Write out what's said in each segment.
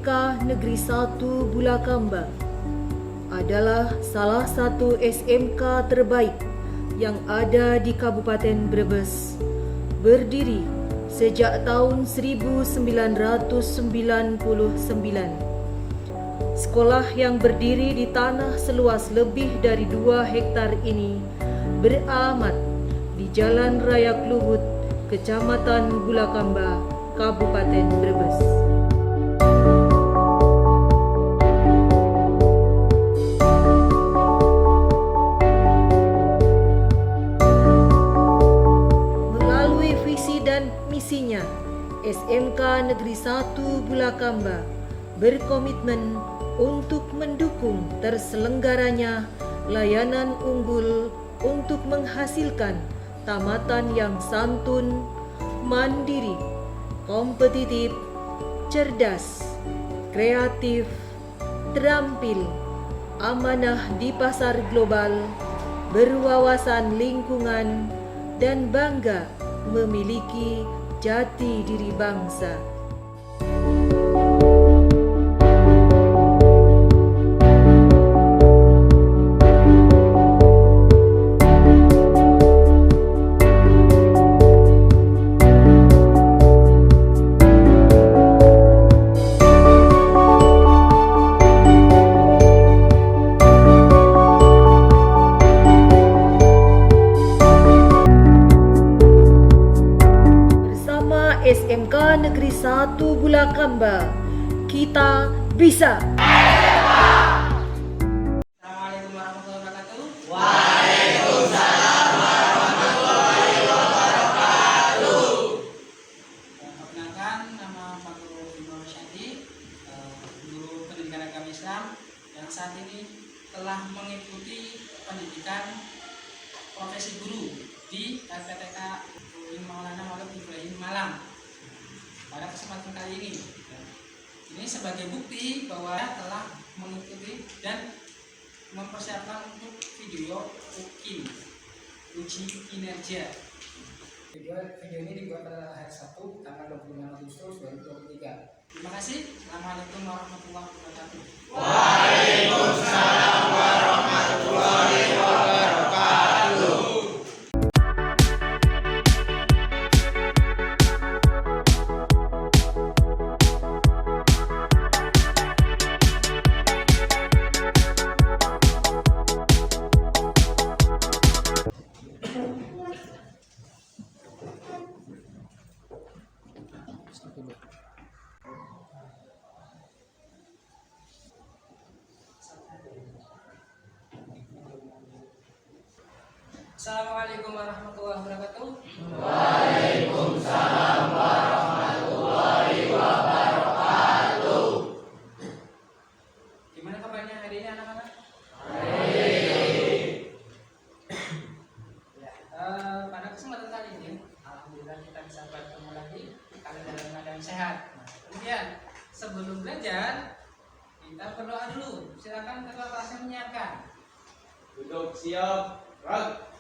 SMK Negeri 1 Bulakamba adalah salah satu SMK terbaik yang ada di Kabupaten Brebes, berdiri sejak tahun 1999. Sekolah yang berdiri di tanah seluas lebih dari 2 hektar ini beralamat di Jalan Raya Kluhut, Kecamatan Bulakamba, Kabupaten Brebes. Melalui visi dan misinya, SMK Negeri 1 Bulakamba berkomitmen untuk mendukung terselenggaranya layanan unggul untuk menghasilkan tamatan yang santun, mandiri, kompetitif, cerdas, kreatif, terampil, amanah di pasar global, berwawasan lingkungan, dan bangga memiliki jati diri bangsa. SMK Negeri 1 Bulakamba, kita bisa. Assalamualaikum warahmatullahi wabarakatuh. Waalaikumsalam warahmatullahi wabarakatuh. Perkenalkan, nama Pak Guru Bima Syadi, guru pendidikan agama Islam yang saat ini telah mengikuti pendidikan profesi guru di LPTK Maulana Maulud Ibrahim Malang. Pada kesempatan kali ini sebagai bukti bahwa telah mengikuti dan mempersiapkan untuk video UKIM, uji kinerja. Video ini dibuat pada hari Sabtu tanggal 25 Agustus 2023. Terima kasih. Assalamualaikum warahmatullahi wabarakatuh. Waalaikumsalam warahmatullahi wabarakatuh. Assalamualaikum warahmatullahi wabarakatuh. Waalaikumsalam warahmatullahi wabarakatuh. Gimana kabarnya hari ini anak-anak? Pada kesempatan kali ini, alhamdulillah kita bisa bertemu lagi kalian dalam keadaan sehat. Kemudian sebelum belajar kita berdoa dulu. Silakan ketua kelasnya menyiapkan. Duduk siap, gerak.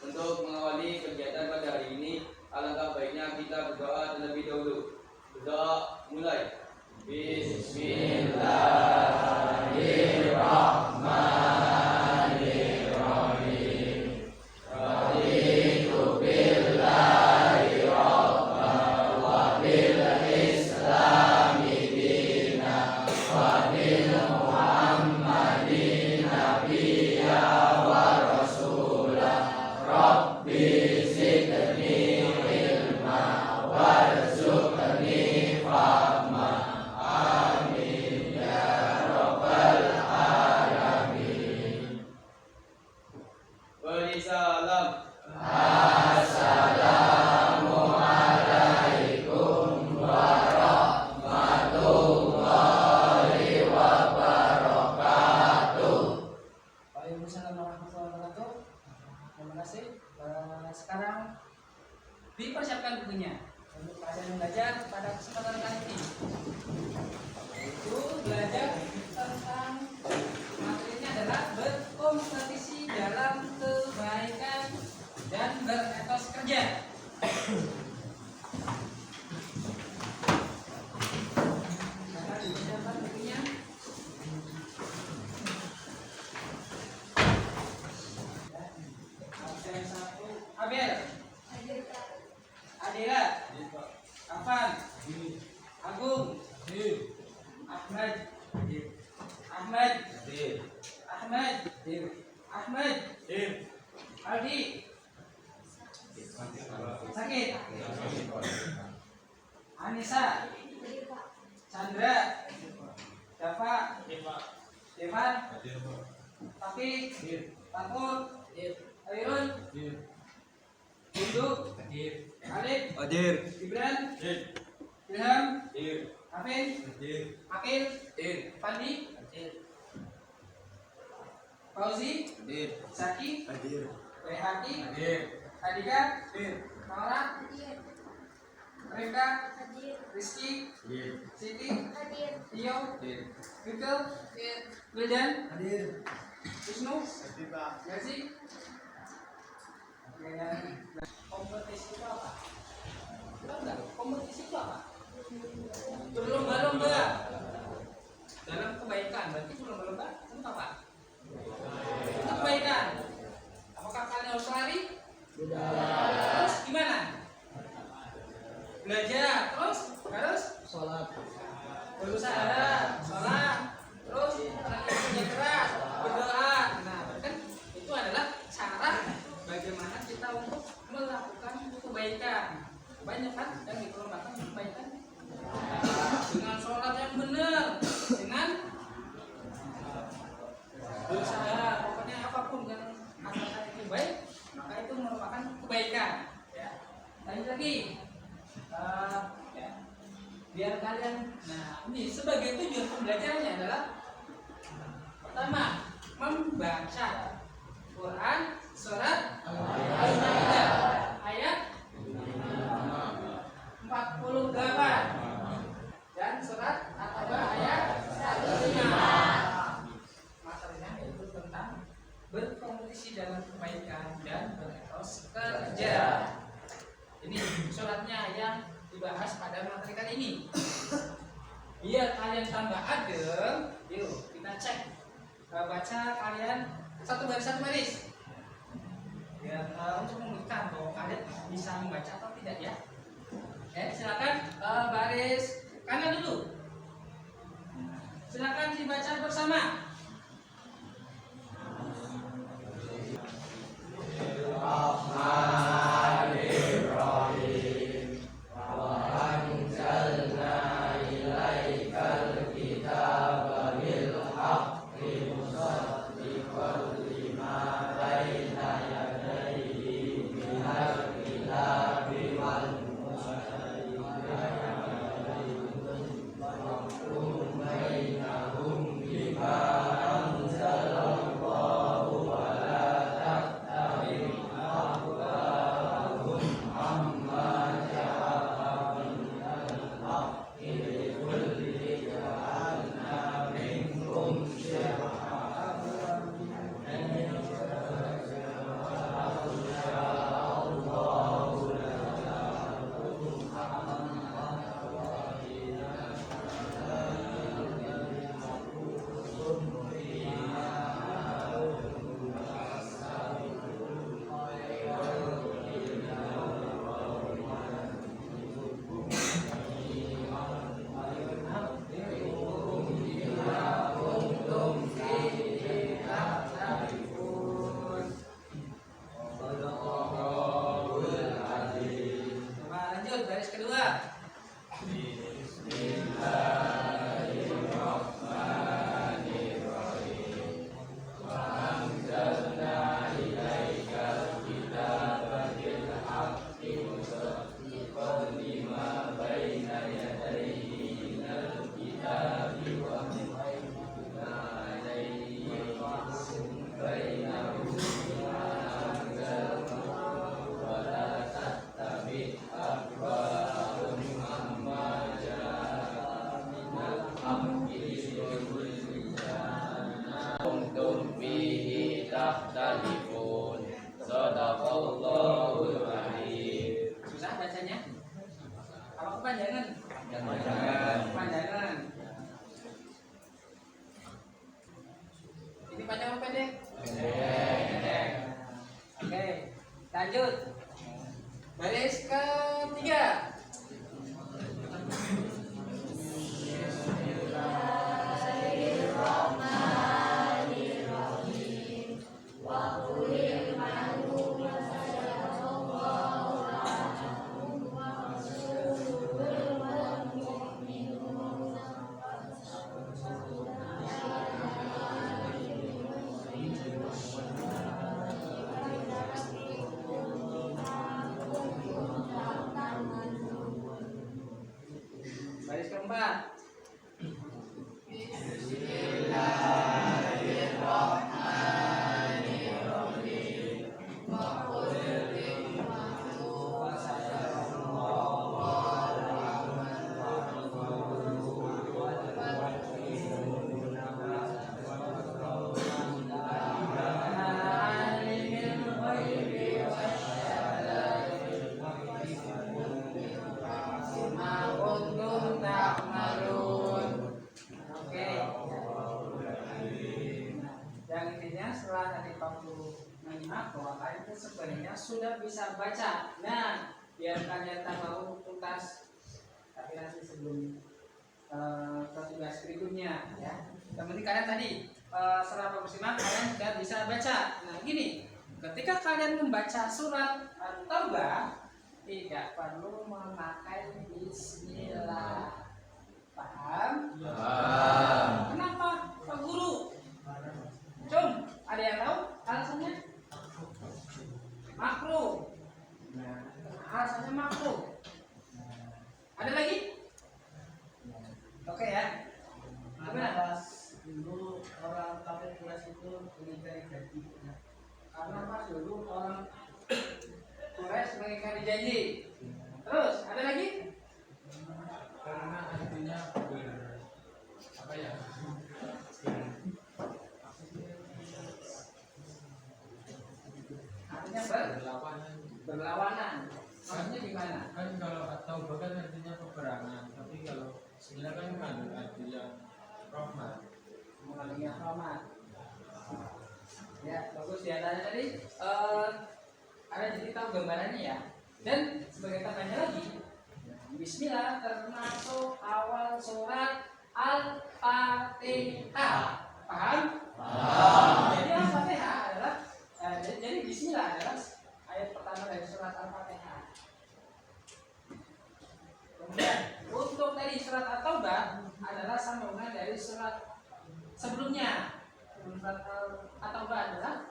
Untuk mengawali kegiatan pada hari ini, alangkah baiknya kita berdoa terlebih dahulu. Berdoa mulai. Bismillahirrahmanirrahim. Raditu billahi rabban wa bil islami dina wa bil muhammadin nabiyya wa rasulah. Rabbi zidni ilma warzuqni fahma. Amin ya rabbal alamin. Beri salam. Assalamualaikum warahmatullahi wabarakatuh. Waalaikumsalam warahmatullahi wabarakatuh. Terima kasih. Sekarang dipersiapkan bukunya untuk kalian belajar pada kesempatan kali ini. Itu belajar tentang materinya adalah berkompetisi dalam kebaikan dan beretos kerja. Anissa, Chandra, Dava, Devan, Taufik, Takut, Airun, Hindu, Alif, Gibran, Ilham, Afin, Akil, Fandi, Fauzi, Zaki, Rehaki, Adika, Nora, Rifka, Rizky, Siti, Tio, Mikel, Wildan, Wisnu, Gazi. Kompetisi itu apa? Tahu nggak? Kompetisi itu apa? Berlomba-lomba dalam kebaikan. Berarti berlomba-lomba untuk apa? Untuk kebaikan. Apakah kalian harus lari? Terus gimana? Belajar. Terus harus sholat. Berusaha, sholat. Terus kerja keras, berdoa. Nah, kan itu adalah cara bagaimana kita untuk melakukan kebaikan. Banyak kan yang diperlukan kebaikan dengan sholat yang benar, dengan berusaha, pokoknya apapun yang asalkan itu baik, maka itu merupakan kebaikan. Ya. Lanjut lagi, ya. Biar kalian, nah ini sebagai tujuan pembelajarannya adalah pertama membaca Quran surat Al-Maidah ayat 48 dan surat At-Taubah ayat 15. Materinya yaitu tentang berkompetisi dalam kebaikan dan beretos kerja. Ini suratnya yang dibahas pada materi kali ini. Biar kalian tambah adem, yuk kita cek baca kalian satu baris. Biar untuk membuktikan bahwa kalian bisa membaca atau tidak ya. Silakan baris kanan dulu. Silakan dibaca bersama. Susah bacanya? Apa kepanjangan? Kepanjangan. Ini panjang apa pendek? Pendek. Oke, lanjut. Baris ketiga. Baris keempat. Oke. Yang intinya setelah tadi 45 bahwa kalian itu sebenarnya sudah bisa baca. Nah, biar kalian tak tahu tuntas, tapi nanti sebelum ke tugas berikutnya ya. Yang penting kalian tadi setelah 45 kalian sudah bisa baca. Nah, gini, ketika kalian membaca surat At-Taubah tidak perlu memakai bismillah. Paham? Kenapa, Pak Guru? Cum, ada yang tahu alasannya? Makruh. Alasannya makruh. Ada lagi? Oke ya. Gimana? Dulu orang kafir Quraisy itu mengingkari janji. Karena pas dulu orang Quraisy mengingkari janji. Terus ada lagi? Karena artinya apa ya? Artinya Berlawanan. berlawanan. Maksudnya gimana? Kan kalau atau bahkan artinya peperangan, tapi kalau sebenarnya kan mengandung arti yang rahmat. Mengandung rahmat. Ya, bagus ya. Tadi ada jadi tahu gambarannya ya. Dan sebagai tambahnya lagi, Bismillah termasuk awal surat Al-Fatihah. Paham? Jadi Al-Fatihah adalah jadi Bismillah adalah ayat pertama dari surat Al-Fatihah. Kemudian untuk tadi surat At-Taubah adalah sambungan dari surat sebelumnya. Surat At-Taubah adalah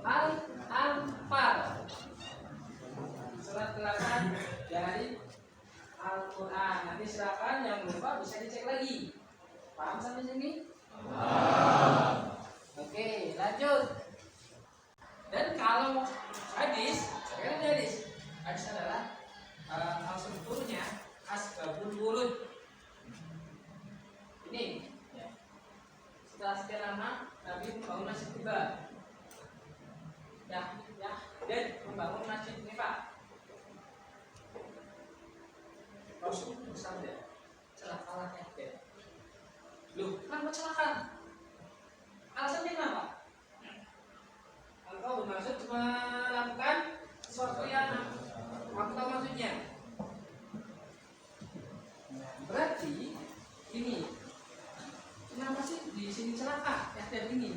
Al-Anfal. Surat 8 dari Al-Quran. Nanti silakan yang lupa bisa dicek lagi. Paham sampai sini? Oke, lanjut. Dan kalau hadis, sekarang hadis adalah langsung turunnya asbabul wurud. Ini ya. Setelah sekian lama Nabi membangun masjid Kuba. Ya, dan membangun masjid ini Pak. Rasul bersabda, celakalah ya. Loh, kenapa celaka? Alasannya kenapa? Engkau bermaksud melakukan sesuatu yang aku tahu maksudnya. Berarti ini kenapa sih di sini celaka ya dan ini?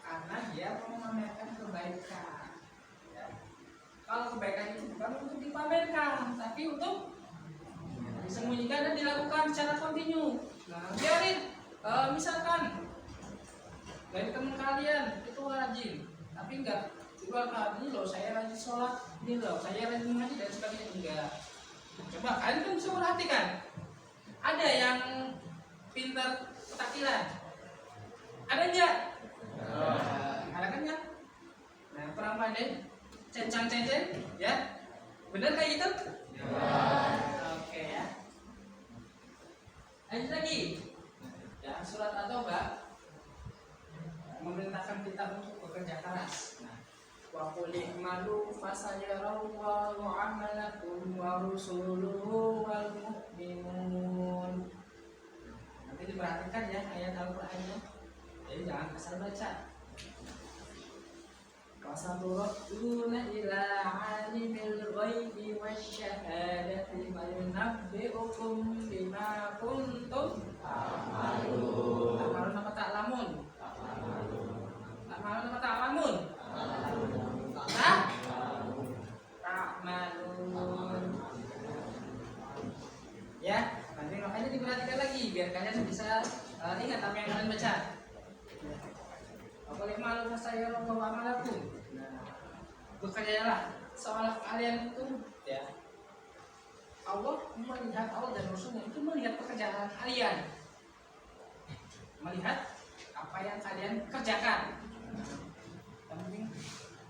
Karena dia mau memamerkan kebaikan. Ya. Kalau kebaikan itu bukan untuk dipamerkan, tapi untuk disembunyikan dan dilakukan secara kontinu. Nah, biarin, misalkan dari teman kalian itu rajin, tapi enggak juga ini loh saya rajin sholat, ini loh saya rajin mengaji dan sebagainya enggak. Coba kalian kan bisa perhatikan, ada yang pintar petakilan, ada enggak? Ada kan ya? Nah, perang pandai, cencang-cencen, ya, bener kayak gitu? Oke ya. Lanjut lagi. Ya, surat At-Taubah memerintahkan kita untuk bekerja keras. Nah, wa qul i'malu fasayarallahu 'amalakum wa rusuluhu wal mu'minun. Nanti diperhatikan ya ayat Al-Qur'annya. Jadi jangan asal baca. Wasaturaduna ila 'alimil ghaibi wasyahadati wa yunabbi'ukum bima kuntum ta'malun. Ta'malun apa ta'lamun? Ta'malun apa ta'lamun? Ta'malun. Ya, nanti makanya diperhatikan lagi biar kalian bisa ingat apa yang kalian baca. Apalagi malu saya bawa amalakum. Bekerjalah seolah kalian itu ya Allah melihat, Allah dan Rasulnya itu melihat pekerjaan kalian, melihat apa yang kalian kerjakan. Yang penting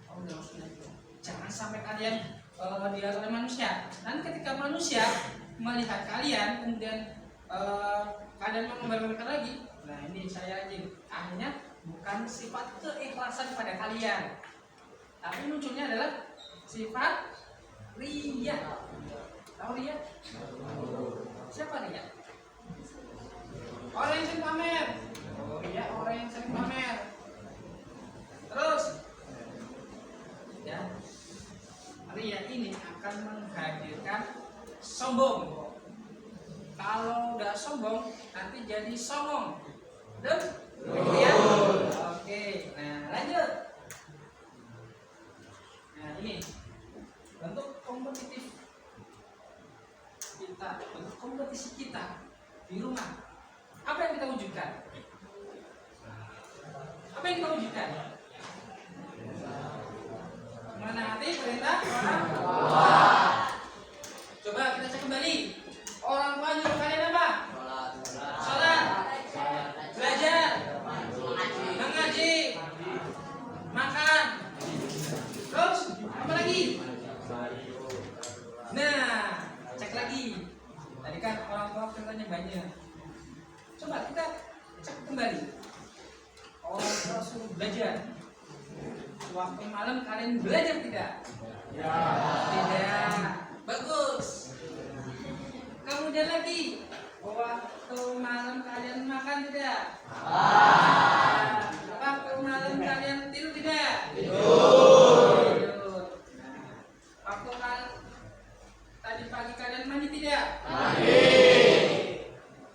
Allah dan Rasulnya itu jangan sampai kalian dilihat oleh manusia. Dan ketika manusia melihat kalian kemudian kalian mengembalikan lagi, nah ini saya izin, akhirnya bukan sifat keikhlasan pada kalian, tapi munculnya adalah sifat riya. Tahu riya? Siapa riya? Orang yang sering pamer. Oh iya, orang yang sering pamer. Terus ya, riya ini akan menghadirkan sombong. Kalau udah sombong nanti jadi songong. Betul? Ya? Oke, nah lanjut. Nah ini bentuk kompetitif kita, bentuk kompetisi kita di rumah. Apa yang kita wujudkan? Apa yang kita wujudkan? Menaati perintah orang tua. Coba kita cek kembali. Orang tua nyuruh kalian apa? Sholat, belajar, mengaji, makan. Terus apa lagi? Nah, cek lagi. Tadi kan orang tua perintahnya banyak. Coba kita cek kembali. Orang tua suruh belajar. Waktu malam kalian belajar tidak? Ya. Tidak. Bagus. Kemudian lagi, waktu malam kalian makan tidak? Waktu malam kalian tidur tidak? Tidur. Waktu tadi pagi kalian mandi tidak?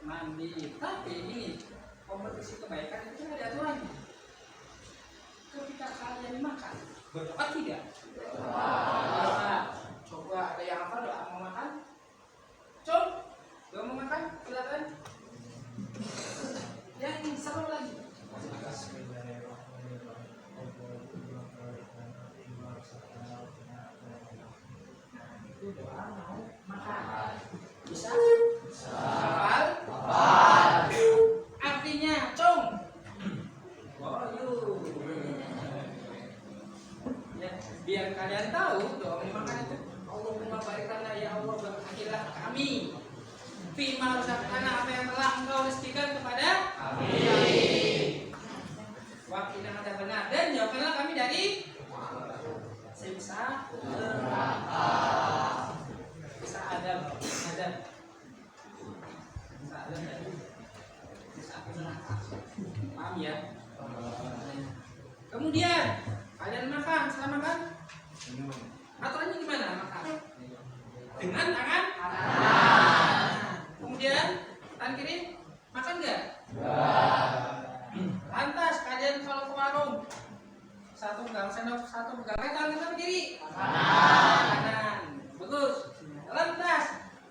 Mandi. Tapi ini kompetisi kebaikan itu ada aturannya. Ketika kalian makan, berdoa tidak? Coba ada yang apa doa mau makan? Doa mau makan? Silakan. Yang seru lagi. Itu doa mau makan. Bisa? Hafal? Artinya, cung. Oh, yuk. Ya, biar kalian tahu doa mau makan itu. Allahumma barik lana ya Allah, berkahilah kami. Fima razaqtana, apa yang telah Engkau rezekikan kepada kami. Waqina adzabannar, dan jauhkanlah kami dari siksa neraka. Siksa azab. Siksa azab dari siksa neraka. Paham ya? Kemudian kalian makan, setelah makan aturannya gimana makan? Dengan tangan kanan. Kemudian tangan kiri makan nggak? Lantas kalian kalau ke warung, satu pegang sendok, satu pegang tangan kanan kiri. Kanan. Bagus. Lantas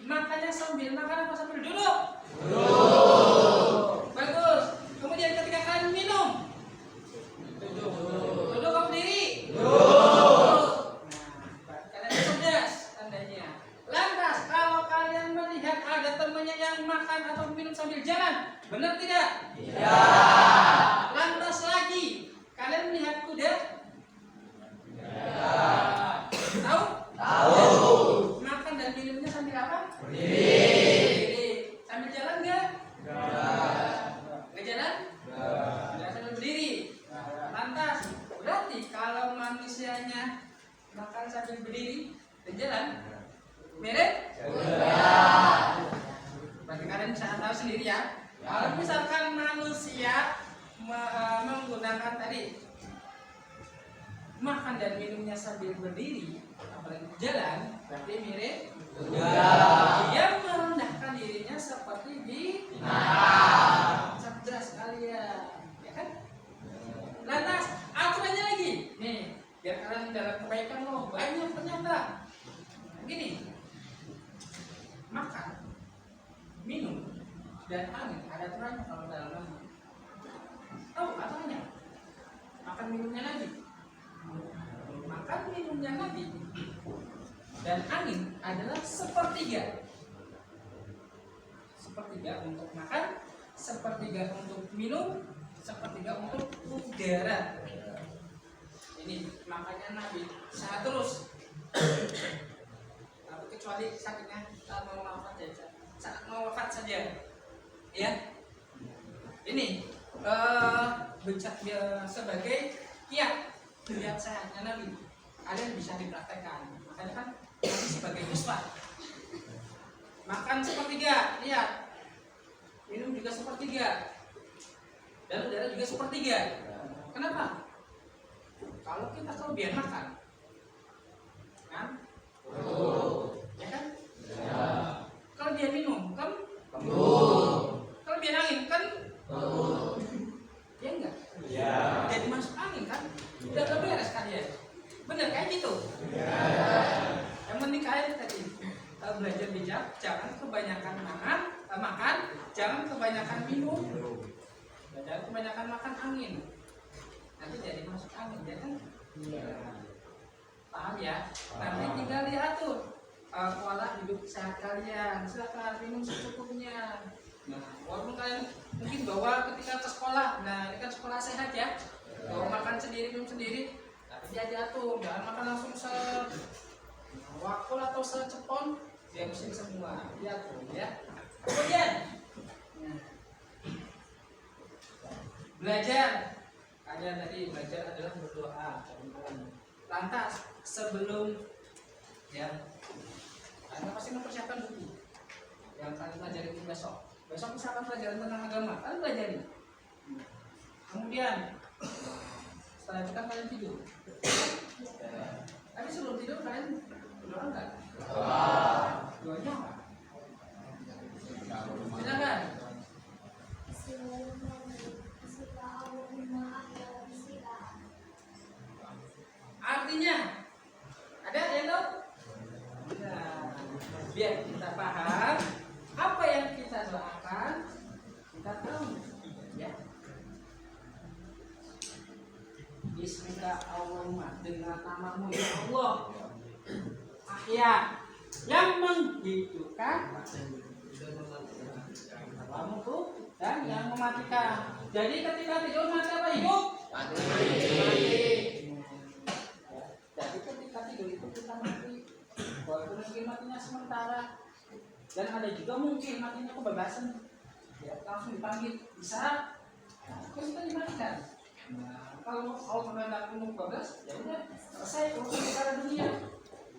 makannya sambil makan apa sambil duduk? Duduk. Bagus. Kemudian ketika kalian minum, duduk. Duduk apa berdiri? Duduk. Nah, kalian cerdas tandanya. Lantas kalau kalian melihat ada temannya yang makan atau minum sambil jalan, benar tidak? Tidak. Lantas lagi, kalian melihat kuda? Tidak. Tahu? Tahu. Makan dan minumnya sambil apa? Berdiri. Sambil jalan nggak? Nggak jalan? Nggak sambil berdiri. Lantas, berarti kalau manusianya makan sambil berdiri dan jalan, mirip? Berarti kalian bisa tahu sendiri ya. Kalau misalkan manusia menggunakan tadi makan dan minumnya sambil berdiri, apalagi jalan, berarti mirip? Dia merendahkan dirinya seperti di cerdas kalian, ya kan? Lantas aturannya lagi, nih, biar kalian dalam kebaikan loh banyak ternyata. Begini, makan, minum, dan angin ada aturannya kalau dalam agama. Tahu aturannya? Makan minumnya Nabi. Makan minumnya Nabi dan angin adalah sepertiga. sepertiga untuk makan, sepertiga untuk minum, sepertiga untuk udara. Ini makanya Nabi sehat terus. Tapi kecuali sakitnya saat mau wafat saja. Ya. Ini sebagai kiat sehatnya Nabi. Kalian bisa dipraktekkan. Makanya kan Nabi sebagai uswah. Makan sepertiga, lihat. Minum juga sepertiga. Dan udara juga sepertiga. Kenapa? Kalau kita kelebihan makan, kan? Ya kan? Kelebihan minum, kan? Kelebihan angin, kan? Ya enggak? Jadi masuk angin, kan? Udah beres kalian. Bener kayak gitu? Yang penting kalian tadi belajar bijak, jangan kebanyakan makan, jangan kebanyakan minum, jangan kebanyakan makan angin. Nanti jadi masuk angin, ya kan? Paham ya? Nanti tinggal diatur pola hidup sehat kalian. Silakan minum secukupnya. Nah, walaupun kalian mungkin bawa ketika ke sekolah, nah ini kan sekolah sehat ya. Bawa makan sendiri, minum sendiri, tapi dia diatur, jangan makan langsung waktu atau secepon, dia mesti semua diatur ya. Kemudian belajar. Kalian tadi belajar adalah berdoa. Lantas sebelum ya, kalian pasti mempersiapkan buku yang kalian pelajari itu besok. Besok misalkan pelajaran tentang agama, kalian pelajari. Kemudian setelah itu kan kalian tidur. Tapi sebelum tidur kalian berdoa enggak? Doanya apa? Silakan. Artinya ada yang tahu? Nah, biar kita paham apa yang kita doakan, kita tahu ya. Bismillah Allahumma, dengan namamu ya Allah, ahya yang menghidupkan, Wamutu dan yang mematikan. Jadi ketika tidur mati apa hidup? Mati. Jadi ketika tidur itu kita mati. Walaupun mungkin matinya sementara, dan ada juga mungkin matinya kebebasan, ya, langsung dipanggil bisa, terus kita dimatikan. Nah, kalau Allah mengenal umur 12, ya udah selesai urusan perkara dunia.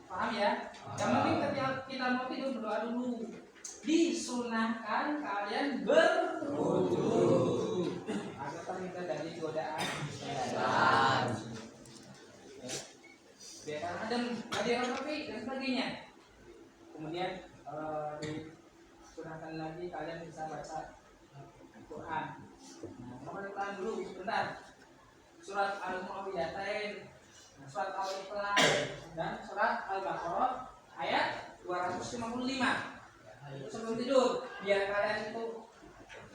Paham ya? Yang penting ketika kita mau tidur berdoa dulu. Disunahkan kalian berwudu agar terhindar dari godaan setan. Biar adem, ada kopi dan sebagainya. Kemudian disunahkan lagi kalian bisa baca Al-Quran. Nah, Al-Quran dulu sebentar. Surat Al-Mu'awwidhatain, surat Al-Ikhlas, dan surat Al-Baqarah ayat 255. Sebelum tidur, biar kalian itu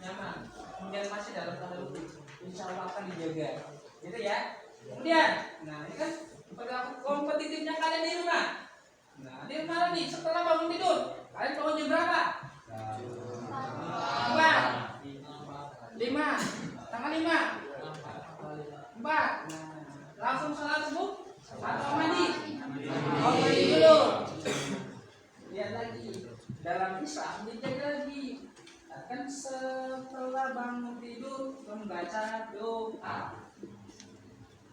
nyaman. Kemudian masih dalam tanda wudhu, insya Allah akan dijaga, gitu ya. Kemudian, nah ini kan pada kompetitifnya kalian di rumah. Nah di rumah nih, setelah bangun tidur, kalian bangun jam berapa? 4, 5, tanggal 5, 4. Nah, langsung sholat subuh atau mandi? Mandi dulu. Lihat lagi. Dalam Islam dijaga lagi, akan setelah bangun tidur membaca doa.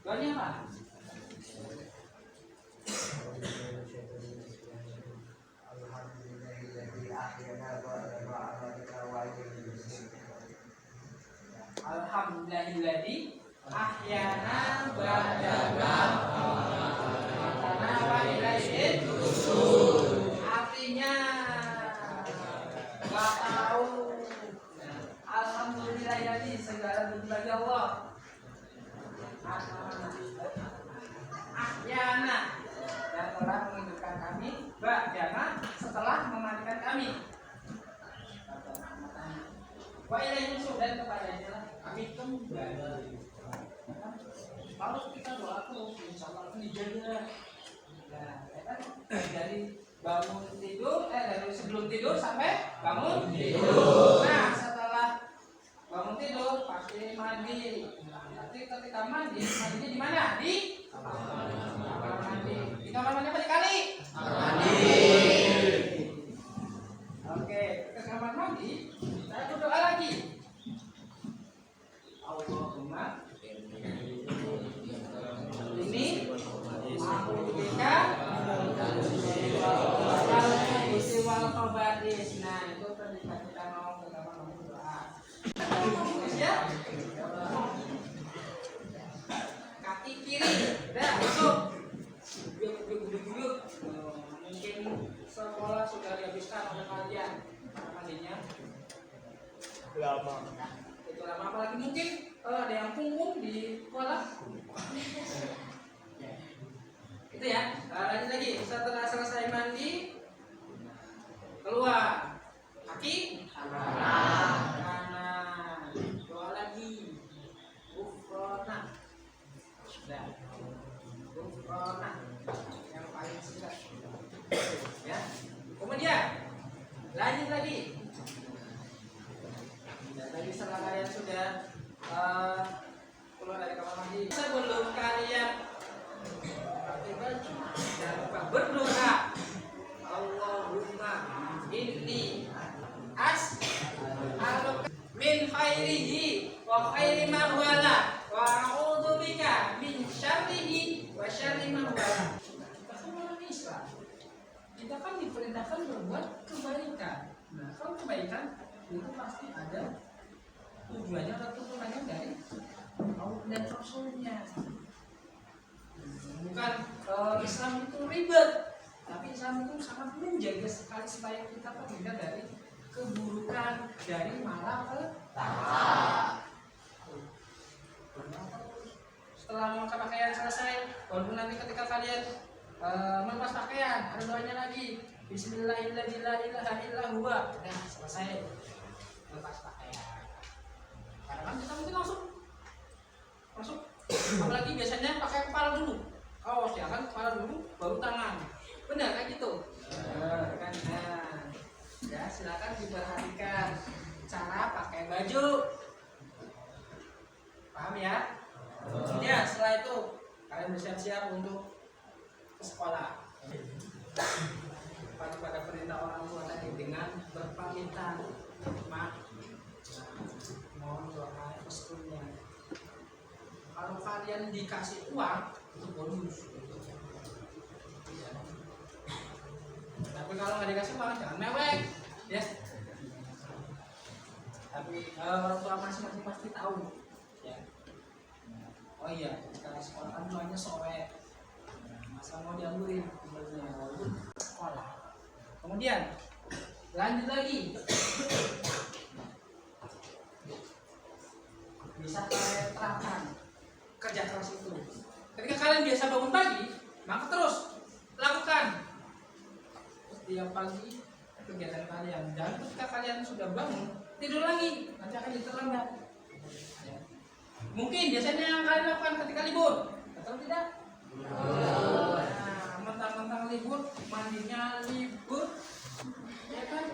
Doanya apa? Alhamdulillahilladzi ahyana ba'da ma amatana wa ilaihi nusyur. Artinya nggak tahu. Alhamdulillahilladzi, segala puji bagi Allah. Ahyana, dan telah menghidupkan kami ba'da setelah mematikan kami. Wa ilaihi nusyur, dan kepadanya kami kembali. Kalau kita doa terus, insya Allah akan dijaga. Nah, kan dari bangun tidur, dari sebelum sebelum tidur sampai bangun tidur. Nah, setelah bangun tidur pasti mandi. Nanti ketika mandi di mana? Di kamar mandi. Di kamar mandi apa di kali? Mandi. Oke, ke kamar mandi saya berdoa lagi. Allahumma ini aku bika wal khaba'is. Nah, itu ketika kita mau ke kamar mandi berdoa. Ya. Kaki kiri, dah masuk. Yuk. Mungkin sekolah sudah dihabiskan oleh kalian mandinya. Lama. Itu lama, apalagi mungkin ada yang punggung di sekolah. Itu ya. Lanjut lagi. Setelah selesai mandi, keluar. Kaki kanan. Doa lagi. Ghufranak. Sudah. Ghufranak. Yang paling singkat. Ya. Kemudian lanjut lagi. Dan tadi setelah kalian sudah keluar dari kamar mandi, sebelum kalian pakai baju, jangan lupa berdoa. Allahumma inni as'aluka min khairihi wa khairi ma wala wa a'udzubika min syarrihi wa syarri ma wala. Kita kan orang Islam. Kita kan diperintahkan berbuat kebaikan. Nah, kalau kebaikan itu pasti ada tujuannya atau turunannya dari Allah dan Rasulnya. Bukan Islam itu ribet, tapi Islam itu sangat menjaga sekali supaya kita terhindar dari keburukan, dari malapetaka. Setelah memakai pakaian selesai, walaupun nanti ketika kalian melepas pakaian, ada doanya lagi. Bismillahirrahmanirrahim. Nah, selesai lepas pakaian. Karena kan kita mungkin masuk. Apalagi biasanya pakai kepala dulu. Oh, ya kan kepala dulu, baru tangan. Benar kan gitu? Kan. Nah, ya silakan diperhatikan cara pakai baju. Paham ya? Ya, setelah itu kalian bersiap-siap untuk ke sekolah. Pada perintah orang tua tadi dengan berpamitan, mohon doa restunya. Kalau kalian dikasih uang itu bonus. Tapi kalau nggak dikasih uang jangan mewek, ya. Tapi orang tua masing-masing pasti tahu, ya. Oh iya, sekarang sekolah kan doanya sore. Masa mau diambilin sekolah. Kemudian lanjut lagi. Bisa kalian terapkan kerja keras itu. Ketika kalian biasa bangun pagi, maka terus lakukan setiap pagi kegiatan kalian. Dan ketika kalian sudah bangun, tidur lagi, nanti akan jadi terlambat. Ya. Mungkin biasanya yang kalian lakukan ketika libur, atau tidak? Nah, mentang-mentang libur, mandinya libur, ya kan?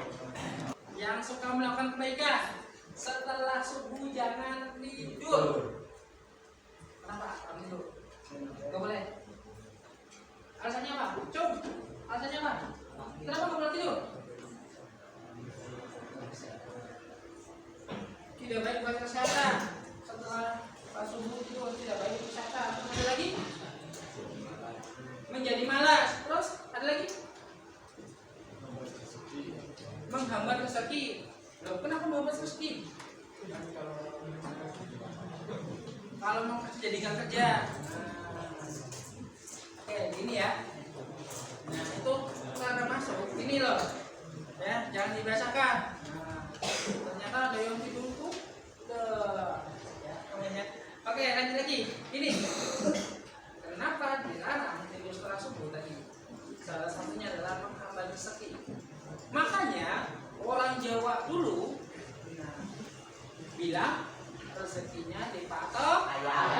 Yang suka melakukan kebaikan setelah subuh jangan tidur. Kenapa? Kamu tidur? Gak boleh. Alasannya apa? Coba. Alasannya apa? Kenapa gak boleh tidur? Tidak baik buat kesehatan. Setelah subuh tidur tidak baik buat kesehatan. Ada lagi? Menjadi malas. Terus ada lagi? Menghambat rezeki. Loh, kenapa menghambat rezeki? Kalau mau kerja jadi nggak kerja. Oke, gini ya. Nah, itu cara masuk. Ini loh. Ya, jangan dibiasakan. Nah, ternyata ada yang tidur tuh. Ya, namanya. Oke, lanjut lagi. Ini. Kenapa dilarang tidur setelah subuh tadi? Salah satunya adalah menghambat rezeki. Makanya orang Jawa dulu bilang rezekinya dipatok ayam.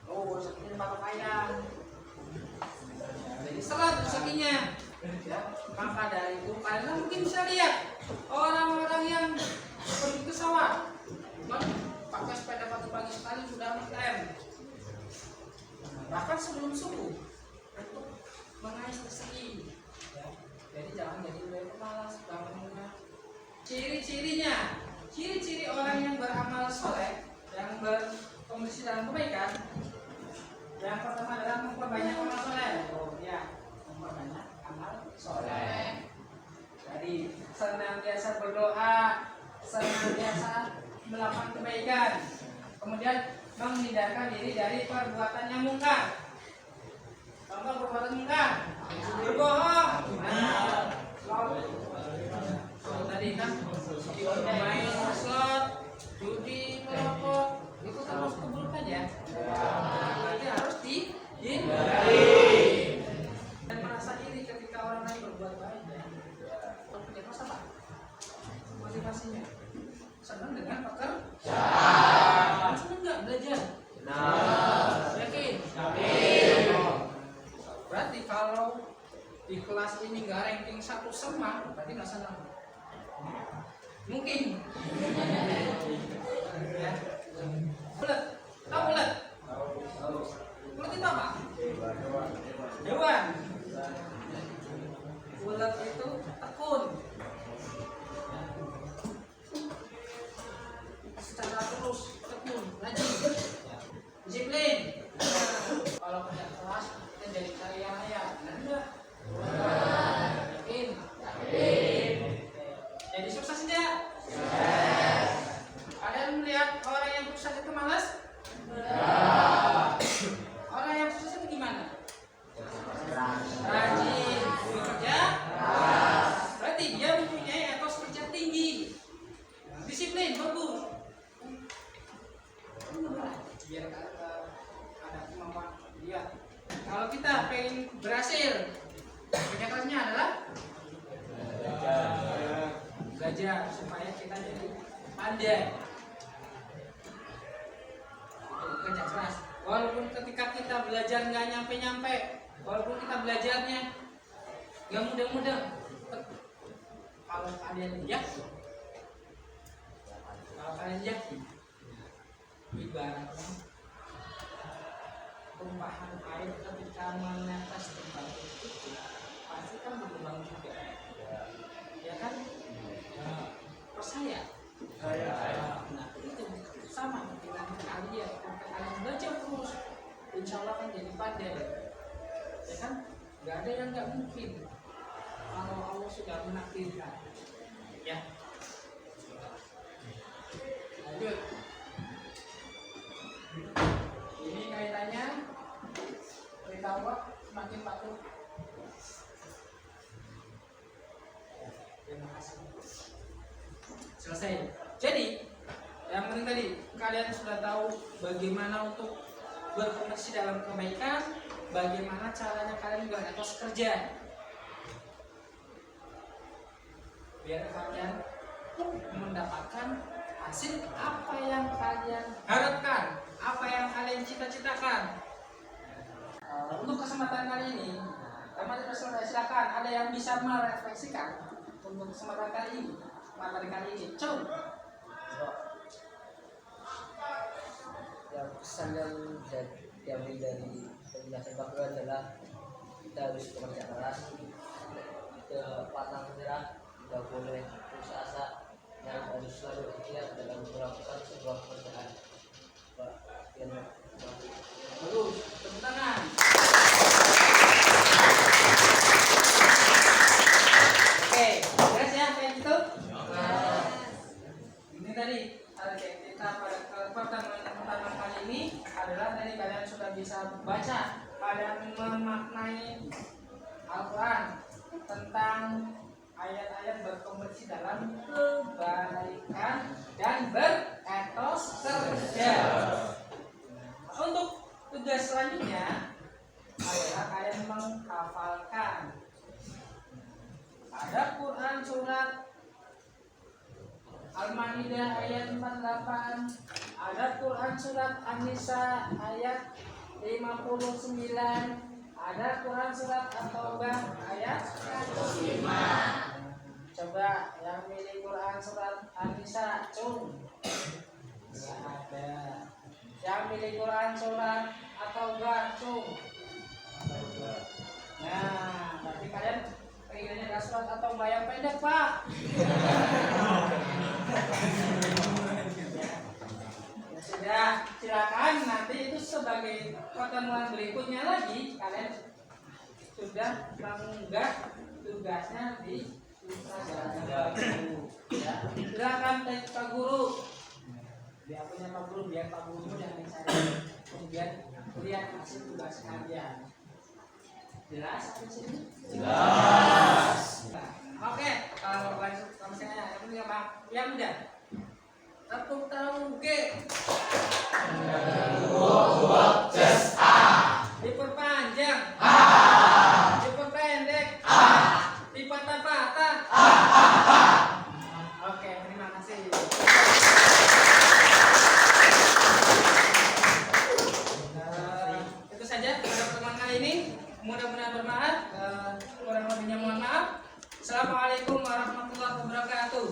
Oh, rezekinya dipatok ayam. Jadi seret rezekinya. Maka dari itu kalian mungkin bisa lihat orang-orang yang pergi ke sawah, pakai sepeda pagi-pagi sekali sudah ngetem. Bahkan sebelum subuh untuk mengais tersegi. Ya. Jadi jangan jadi pemalas bangunnya. Ciri-ciri orang yang beramal soleh, yang berkompetisi dalam kebaikan. Yang pertama adalah memperbanyak amal soleh. Oh ya, memperbanyak amal soleh. Jadi senantiasa berdoa, senantiasa melakukan kebaikan. Kemudian menghindarkan diri dari perbuatan yang mungkar. Contoh perbuatan mungkar, berbohong. Tadi kan main slot, judi, merokok, itu terus keburukan ya. Berarti harus dihindari. Dan merasa iri ketika orang lain berbuat baik. Punya apa? Motivasinya senang dengan pekerjaan. Senang nggak belajar? Yakin? Berarti kalau di kelas ini nggak ranking 1 sama, berarti nggak senang. Mungkin. Ya. Ulet, tahu ulet? Ulet itu apa? Hewan. Ulet itu tekun. Secara terus tekun, rajin, disiplin. Kalau kerja keras kita jadi kaya raya, enggak? Yakin? Jadi sukses tidak? Kalian melihat orang yang sukses itu malas? Orang yang sukses itu gimana? Rajin, bekerja. Berarti dia mempunyai etos kerja tinggi, disiplin, bagus. Biar ada kemampuan dia. Kalau kita pengen berhasil, kerja kerasnya adalah belajar supaya kita jadi pandai. Itu kerja keras. Walaupun ketika kita belajar nggak nyampe, walaupun kita belajarnya nggak mudah-mudah, kalau kalian yakin, ibaratnya tumpahan air ketika menetes di batu itu pasti kan berkembang juga, ya kan? Percaya? Nah itu sama dengan kalian. Kalian belajar terus, insya Allah kan jadi pandai, ya kan? Gak ada yang nggak mungkin kalau Allah sudah menakdirkan, ya. Lanjut. Ini kaitannya beritahu semakin patuh. Terima kasih. Selesai. Jadi yang penting tadi kalian sudah tahu bagaimana untuk berkompetisi dalam kebaikan, bagaimana caranya kalian beretos kerja, biar kalian mendapatkan hasil apa yang kalian harapkan, apa yang kalian cita-citakan. Untuk kesempatan kali ini, silakan ada yang bisa merefleksikan untuk kesempatan kali ini, materi kali ini. Coba. Yang pesan yang bisa diambil dari penjelasan Pak Guru adalah kita harus bekerja keras, tidak pantang menyerah, tidak boleh putus asa, yang harus selalu ikhtiar dalam melakukan sebuah pekerjaan. Bagus, tepuk tangan. Oke, beres ya kayak gitu. Ini tadi target kita pada pertemuan kali ini adalah tadi kalian sudah bisa baca pada memaknai Al-Quran tentang ayat-ayat berkompetisi dalam kebaikan dan beretos kerja. Untuk tugas selanjutnya adalah kalian menghafalkan. Ada Quran surat Al-Maidah ayat 48, ada Quran surat An-Nisa ayat 59, Ada Quran surat At-Taubah ayat 105. Coba yang milih Quran surat An-Nisa, cung. Nggak ada. Yang milih Quran surat At-Taubah, cung. Nah, berarti kalian pengennya ada surat At-Taubah yang pendek, Pak. Ya sudah, silakan nanti itu sebagai pertemuan berikutnya lagi kalian sudah mengunggah tugasnya di ya. Silakan Pak Guru. Biar punya Pak Guru, biar Pak Guru yang mencari, kemudian lihat hasil tugas kalian. Jelas sampai sini? Jelas. Oke, kalau misalnya yang mudah. Tepuk tangan G. Diperpanjang. Diperpendek. Dipatah-patah. Oke, terima kasih. Itu saja pada pertemuan kali ini. Mudah-mudahan bermanfaat. Kurang lebihnya mohon maaf. Assalamualaikum warahmatullahi wabarakatuh.